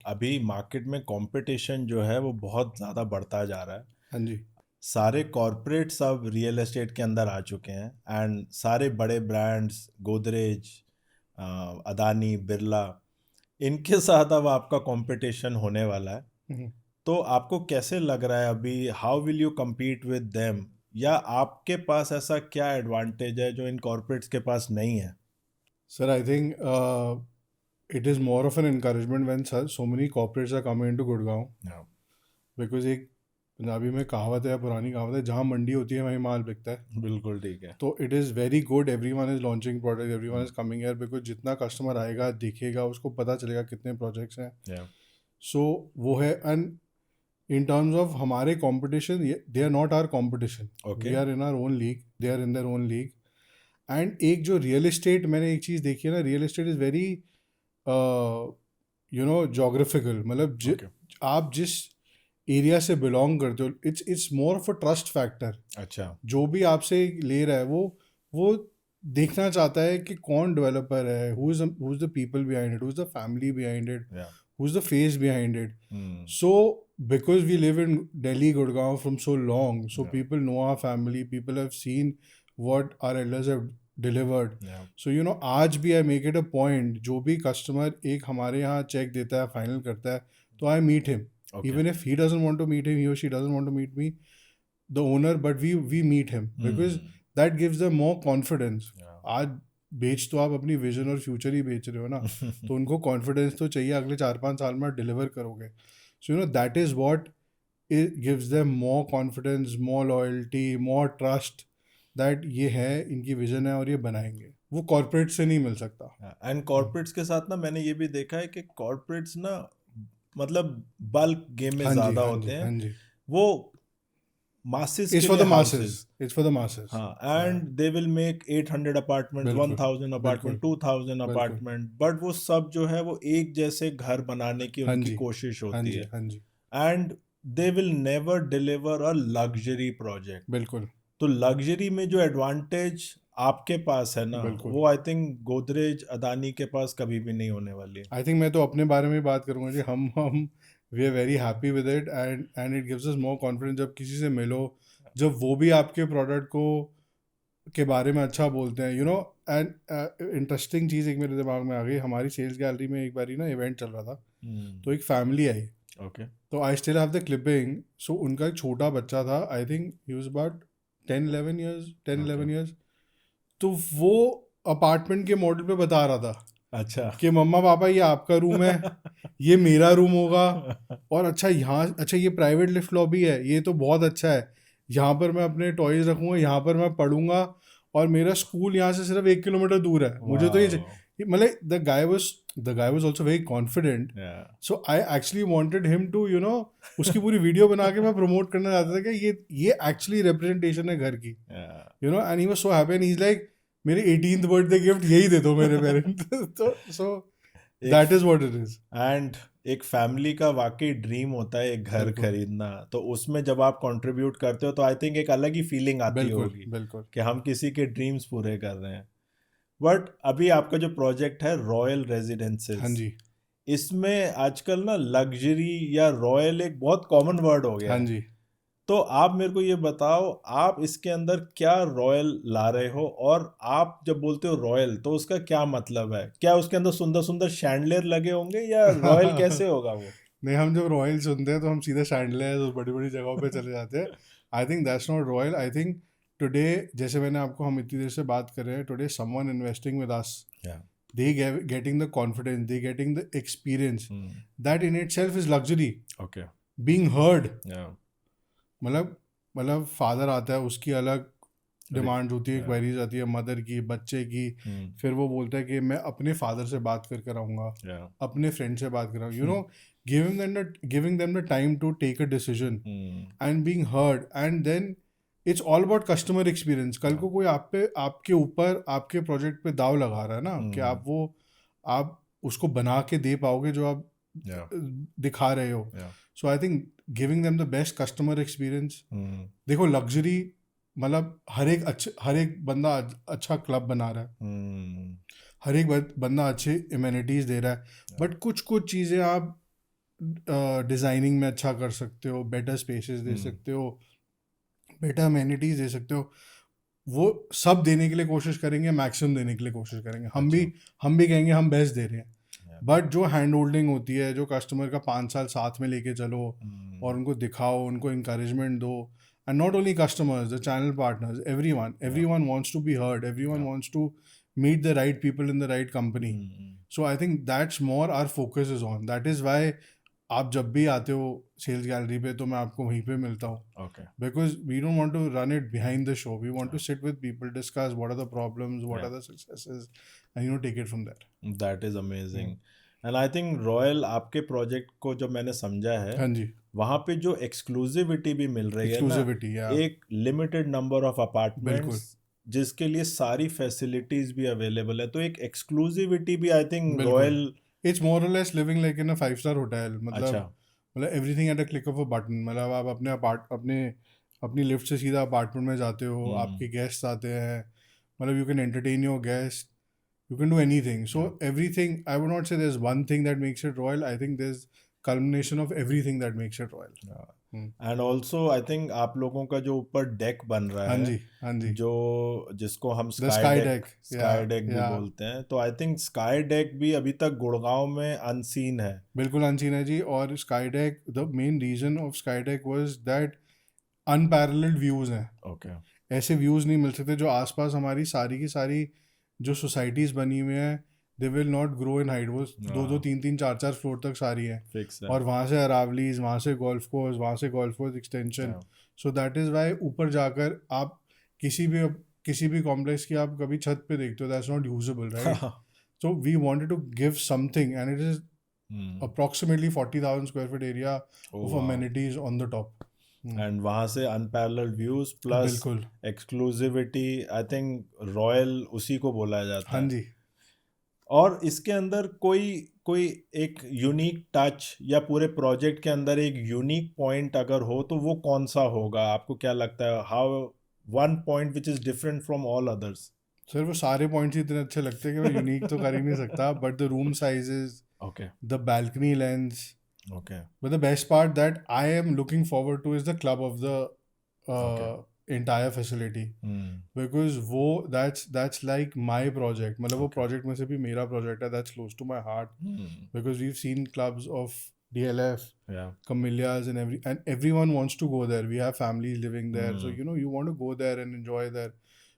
अभी मार्केट में कंपटीशन जो है वो बहुत ज़्यादा बढ़ता जा रहा है। हाँ जी। सारे कॉरपोरेट्स अब रियल एस्टेट के अंदर आ चुके हैं एंड सारे बड़े ब्रांड्स गोदरेज, अदानी, बिरला, इनके साथ अब आपका कंपटीशन होने वाला है। हम्म। तो आपको कैसे लग रहा है अभी, how will you compete with them, या आपके पास ऐसा क्या एडवांटेज है जो इन कॉरपोरेट्स के पास नहीं है? Sir, I think it is more of an encouragement when so many corporates are coming into Gurgaon, Yeah. because एक पंजाबी में कहावत है, पुरानी कहावत है, जहाँ मंडी होती है वहीं माल बिकता है। बिल्कुल ठीक है। तो it is very good, everyone is launching product, everyone is coming here, because जितना कस्टमर आएगा देखेगा उसको पता चलेगा कितने प्रोजेक्ट्स हैं। Yeah. सो वो है। एंड इन टर्म्स ऑफ हमारे competition, they are not our competition, we Okay. Are in our own league, they are in their own league. And एक जो रियल इस्टेट, मैंने एक चीज़ देखी है ना, real estate is very geographical, मतलब Okay. आप जिस एरिया से बिलोंग करते हो, it's more of a trust factor. अच्छा। जो भी आपसे ले रहा है वो देखना चाहता है कि कौन डेवलपर है, who is the people behind it, who is the family behind it, Yeah. Who is the face behind it. Hmm. So, because we live in Delhi, Gurgaon from so long, so Yeah. people know our family, people have seen what our elders have delivered. Yeah. So, आज भी I make it a point, जो भी customer एक हमारे यहाँ check देता है, final करता है, तो I meet him. Okay. Even if he doesn't want to meet him, he or she doesn't want to meet me, the owner, but we meet him, because that gives them more confidence. Yeah. आज बेच तो आप अपनी vision और future ही बेच रहे हो ना, तो उनको कॉन्फिडेंस तो चाहिए अगले 4-5 साल में डिलीवर करोगे। सो that is what it gives them more confidence, more loyalty, more trust, that ये है, इनकी विजन है और ये बनाएंगे। वो कॉर्पोरेट से नहीं मिल सकता। एंड कॉरपोरेट्स के साथ ना मैंने ये भी देखा है कि कॉरपोरेट्स ना मतलब बल्क गेम में हाँ जी, ज्यादा हाँ होते जी, हैं। हाँ जी। वो मासेस इट्स के फॉर लिए the masses, houses. It's for the masses. हाँ, and they will make 800 apartment, बिल्कुल, 1000 बिल्कुल, अपार्टमेंट, 2000 बिल्कुल। अपार्टमेंट, बट वो सब जो है वो एक जैसे घर बनाने की हाँ उनकी जी, कोशिश हाँ होती जी, है। हाँ जी। And they will never deliver a luxury project. बिल्कुल, तो लग्जरी में जो एडवांटेज आपके पास है ना, बिल्कुल। वो आई थिंक गोदरेज, अदानी के पास कभी भी नहीं होने वाली। आई थिंक मैं तो अपने बारे में बात करूंगा जी। हम we are very happy with it, and it gives us more confidence. जब किसी से मिलो, जब वो भी आपके प्रोडक्ट को के बारे में अच्छा बोलते हैं, एंड इंटरेस्टिंग चीज़ एक मेरे दिमाग में आ गई। हमारी सेल्स गैलरी में एक बारी ना इवेंट चल रहा था, तो एक फैमिली आई। ओके। तो I still have the clipping. So उनका एक छोटा बच्चा था, I think he was about 10-11 years। तो वो अपार्टमेंट के मॉडल पे बता रहा था अच्छा। कि मम्मा पापा ये आपका रूम है, ये मेरा रूम होगा, और अच्छा यहाँ, अच्छा ये प्राइवेट लिफ्ट लॉबी है, ये तो बहुत अच्छा है, यहाँ पर मैं अपने टॉयज रखूँगा, यहाँ पर मैं पढ़ूंगा, और मेरा स्कूल यहाँ से सिर्फ 1 किलोमीटर दूर है। मुझे तो ये मतलब the guy was also very confident. So I actually wanted him to उसकी पूरी वीडियो बना के मैं प्रमोट करना चाहता था कि ये एक्चुअली रिप्रेजेंटेशन है घर की, and he was so happy, and he is like, मेरे 18th बर्थडे गिफ्ट यही दे दो मेरे पेरेंट्स। तो so that is what it is. And एक फैमिली का वाकई ड्रीम होता है एक घर बिल्कुल, खरीदना, तो उसमें जब आप कंट्रीब्यूट करते हो तो आई थिंक एक अलग ही फीलिंग आती बिल्कुल, होगी बिल्कुल। कि हम किसी के ड्रीम्स पूरे कर रहे हैं। बट अभी आपका जो प्रोजेक्ट है रॉयल हाँ रेजिडेंसेस, जी, इसमें आजकल ना लग्जरी या रॉयल एक बहुत कॉमन वर्ड हो गया हाँ है। जी। तो आप मेरे को ये बताओ, आप इसके अंदर क्या रॉयल ला रहे हो, और आप जब बोलते हो रॉयल तो उसका क्या मतलब है? क्या उसके अंदर सुंदर सुंदर शैंडलियर लगे होंगे, या रॉयल कैसे होगा वो? नहीं, हम जब रॉयल सुनते हैं तो हम सीधा शैंडलियर और बड़ी बड़ी जगहों पे चले जाते हैं। I think that's not royal. I think today, जैसे मैंने आपको, हम इतनी देर से बात कर रहे हैं, today someone investing with us, they getting the confidence, they getting the experience, that in itself is luxury. Okay. being heard, Yeah. मतलब फादर आता है, उसकी अलग डिमांड होती है, Yeah. क्वेरीज आती है, मदर की, बच्चे की, फिर वो बोलता है कि मैं अपने फादर से बात कर आऊँगा, Yeah. अपने फ्रेंड से बात कराऊँ, giving them the time to take a decision, and being heard, and then it's all about customer experience. कल को कोई आपके ऊपर, आपके प्रोजेक्ट पे दाव लगा रहा है ना, कि आप उसको बना के दे पाओगे जो आप दिखा रहे हो। So I think giving them the best customer experience. देखो, लग्जरी मतलब हर एक बंदा अच्छा क्लब बना रहा है, हर एक बंदा अच्छे इम्यूनिटीज दे रहा है, बट कुछ चीज़ें आप डिज़ाइनिंग में अच्छा कर सकते हो, बेटर स्पेसेस दे सकते हो, बेटर अमेनिटीज दे सकते हो, वो सब देने के लिए कोशिश करेंगे, मैक्सिमम देने के लिए कोशिश करेंगे। हम भी कहेंगे हम बेस्ट दे रहे हैं, बट जो हैंड होल्डिंग होती है, जो कस्टमर का 5 साल साथ में लेके चलो और उनको दिखाओ, उनको इंकरेजमेंट दो, and not only customers, the channel partners, everyone wants to be heard, everyone wants to meet the right people in the right company. So I think that's more our focus is on. That is why आप जब भी आते हो sales gallery पे तो मैं आपको वहीं पे मिलता हूँ, because we don't want to run it behind the show, we want to sit with people, discuss what are the problems, what are the successes, and you know take it from that. That is amazing. And I think royal आपके project को जब मैंने समझा है, हाँ जी, वहाँ पे जो एक्सक्लूसिविटी भी मिल रही है ना, एक्सक्लूसिविटी, एक लिमिटेड नंबर ऑफ अपार्टमेंट्स जिसके लिए सारी फैसिलिटीज भी अवेलेबल है, तो एक एक्सक्लूसिविटी भी I think royal, it's more और less living like in a 5-star hotel. अच्छा, मतलब everything at a click of a button. मतलब आप अपनी लिफ्ट से सीधा अपार्टमेंट में जाते हो, आपके गेस्ट आते हैं, मतलब you can entertain your guest, you can do anything. So everything, I would not say there's one thing that makes it royal. I think there's culmination of everything that makes it royal. And also I think आप लोगों का जो ऊपर deck बन रहा है, हाँ जी, जो जिसको हम स्काई डेक भी बोलते हैं, तो आई थिंक स्काई डेक भी अभी तक गुड़गांव में अनसीन है। बिल्कुल अनसीन है जी। और sky deck, the main reason of sky deck was that unparalleled views हैं। ऐसे व्यूज नहीं मिल सकते जो आसपास हमारी सारी की सारी जो सोसाइटीज बनी हुई हैं, they will not grow in height. वो 2-2, 3-3, 4-4 फ्लोर तक सारी हैं, और वहाँ से अरावलीज, वहाँ से golf course extension. So that is why ऊपर जाकर आप किसी भी कॉम्प्लेक्स की आप कभी छत पे देखते हो, that's not usable, right? So we wanted to give something, and it is approximately 40,000 square feet area of amenities on the top. And वहाँ से अनपैरेलल्ड व्यूज प्लस एक्सक्लूसिविटी, आई थिंक रॉयल उसी को बोला जाता है। हाँ जी। और इसके अंदर कोई एक यूनिक टच या पूरे प्रोजेक्ट के अंदर एक यूनिक पॉइंट अगर हो तो वो कौन सा होगा? आपको क्या लगता है, how one point which is different from all others? Sir वो सारे पॉइंट्स इतने अच्छे लगते हैं कि मैं यूनिक तो कर ही नहीं सकता, but the room sizes, the balcony lengths. Okay. But the best part that I am looking forward to is the club of the entire facility. Because that's like my project. मतलब वो project में से भी मेरा project है, that's close to my heart. Because we've seen clubs of DLF, Camellias, and everyone wants to go there. We have families living there, so you know you want to go there and enjoy there.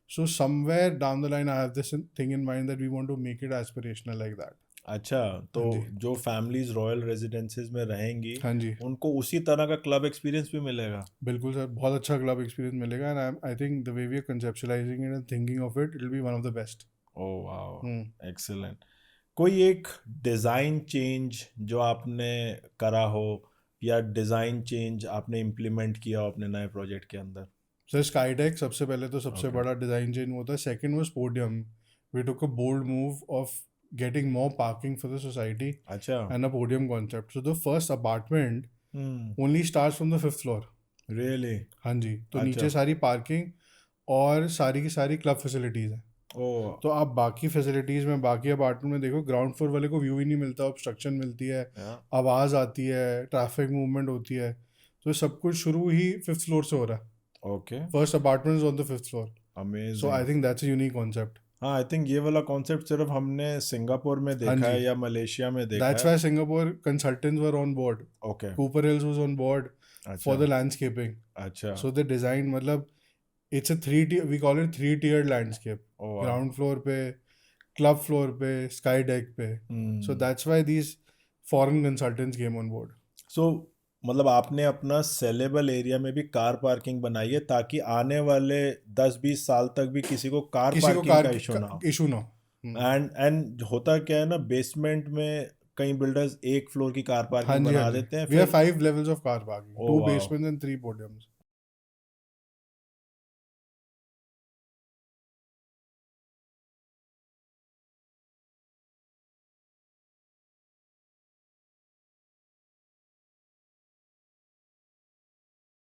So somewhere down the line, I have this thing in mind that we want to make it aspirational like that. अच्छा, तो जो families royal रेजिडेंसीज में रहेंगी, हाँ जी, उनको उसी तरह का क्लब एक्सपीरियंस भी मिलेगा? बिल्कुल सर, बहुत अच्छा क्लब एक्सपीरियंस मिलेगा, and I think the way we are conceptualising it and thinking of it, it will be one of the best. Oh wow, excellent. कोई एक डिज़ाइन चेंज जो आपने करा हो, या डिज़ाइन चेंज आपने इम्प्लीमेंट किया हो अपने नए प्रोजेक्ट के अंदर? सर स्काई डेक सबसे पहले तो सबसे बड़ा डिज़ाइन चेंज होता है। Second was podium. We took a bold move of getting more parking for the society, and a podium concept. So the first apartment only starts from the 5th floor. Really? हाँ जी, तो नीचे सारी parking और सारी की सारी club facilities हैं। तो आप बाकी फैसिलिटीज़ में, बाकी अपार्टमेंट में देखो, ग्राउंड फ्लोर वाले को व्यू ही नहीं मिलता, ऑब्स्ट्रक्शन मिलती है, आवाज़ आती है, ट्रैफिक मूवमेंट होती है। तो सब कुछ शुरू ही 5th फ्लोर से हो रहा है। Okay, first apartment is on the 5th floor. Amazing. So I think that's a unique concept. हाँ, आई थिंक ये वाला कॉन्सेप्ट सिर्फ हमने सिंगापुर में देखा है या मलेशिया में देखा है। That's why Singapore consultants were on board. Okay. Cooper Hills was on board for the landscaping. अच्छा। So the design, मतलब it's a 3-tier, we call it 3-tiered landscape. Oh, wow. Ground floor पे, club floor पे, sky deck पे. So that's why these foreign consultants came on board. So मतलब आपने अपना saleable area में भी car parking बनाई है ताकि आने वाले 10-20 साल तक भी किसी को कार पार्किंग का इशू ना हो। एंड होता क्या है ना, बेसमेंट में कई बिल्डर्स एक फ्लोर की कार पार्किंग बना देते हैं। We have 5 levels of car parking, 2 basements and 3 podiums.